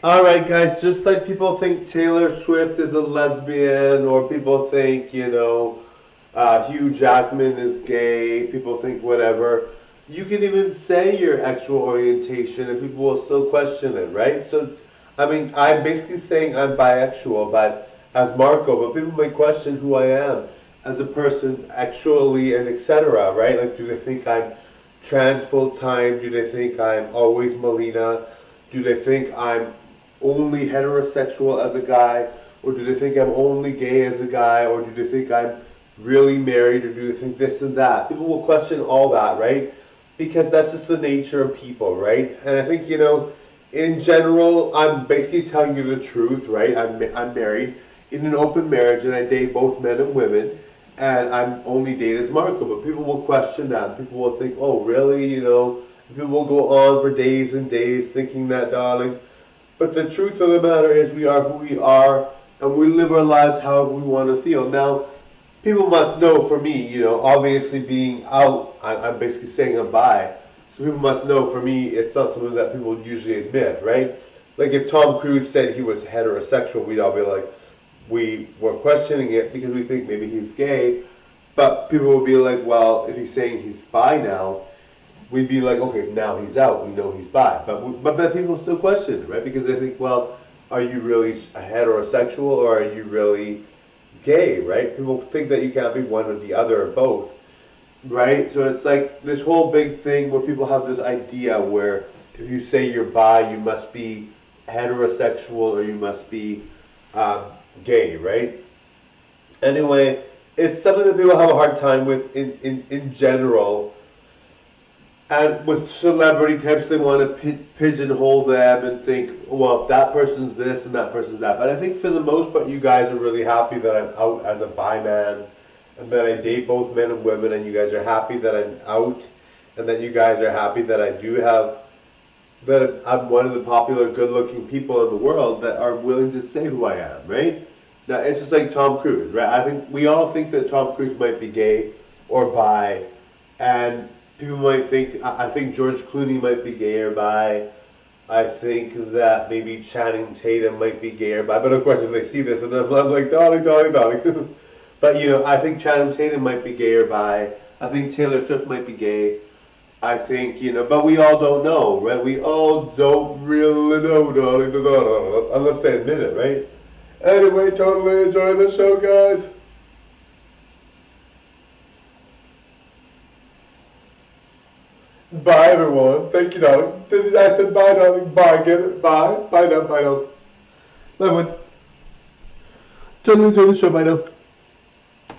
Alright, guys, just like people think Taylor Swift is a lesbian, or people think, Hugh Jackman is gay, people think whatever, you can even say your actual orientation and people will still question it, right? So, I mean, I'm basically saying I'm bisexual, but as Marco, but people may question who I am as a person, actually, and etc., right? Like, do they think I'm trans full time? Do they think I'm always Melina? Do they think I'm only heterosexual as a guy, or do they think I'm only gay as a guy, or do they think I'm really married, or do they think this and that? People will question all that, right? Because that's just the nature of people, right? And I think, in general, I'm basically telling you the truth, right? I'm married in an open marriage and I date both men and women, and I'm only dated as Marco, but people will question that. People will think, oh, really? People will go on for days and days thinking that, darling. But the truth of the matter is we are who we are and we live our lives however we want to feel. Now, people must know for me, obviously being out, I'm basically saying I'm bi. So people must know for me it's not something that people usually admit, right? Like if Tom Cruise said he was heterosexual, we'd all be like, we were questioning it because we think maybe he's gay. But people would be like, well, if he's saying he's bi now, we'd be like, okay, now he's out. We know he's bi. But people still question it, right? Because they think, well, are you really a heterosexual or are you really gay, right? People think that you can't be one or the other or both, right? So it's like this whole big thing where people have this idea where if you say you're bi, you must be heterosexual or you must be gay, right? Anyway, it's something that people have a hard time with in general. And with celebrity types, they want to pigeonhole them and think, well, if that person's this and that person's that. But I think for the most part, you guys are really happy that I'm out as a bi man and that I date both men and women, and you guys are happy that I'm out and that you guys are happy that that I'm one of the popular, good-looking people in the world that are willing to say who I am, right? Now, it's just like Tom Cruise, right? I think we all think that Tom Cruise might be gay or bi, and people might think, I think George Clooney might be gay or bi. I think that maybe Channing Tatum might be gay or bi. But of course, if they see this, and I'm like, darling, darling, darling. But I think Channing Tatum might be gay or bi. I think Taylor Swift might be gay. I think, but we all don't know, right? We all don't really know, darling, unless they admit it, right? Anyway, totally enjoy the show, guys. Bye, everyone. Thank you, darling. I said bye, darling. Bye. Get it? Bye. Bye now. Bye now. Bye, everyone. Totally enjoy the show. Bye now.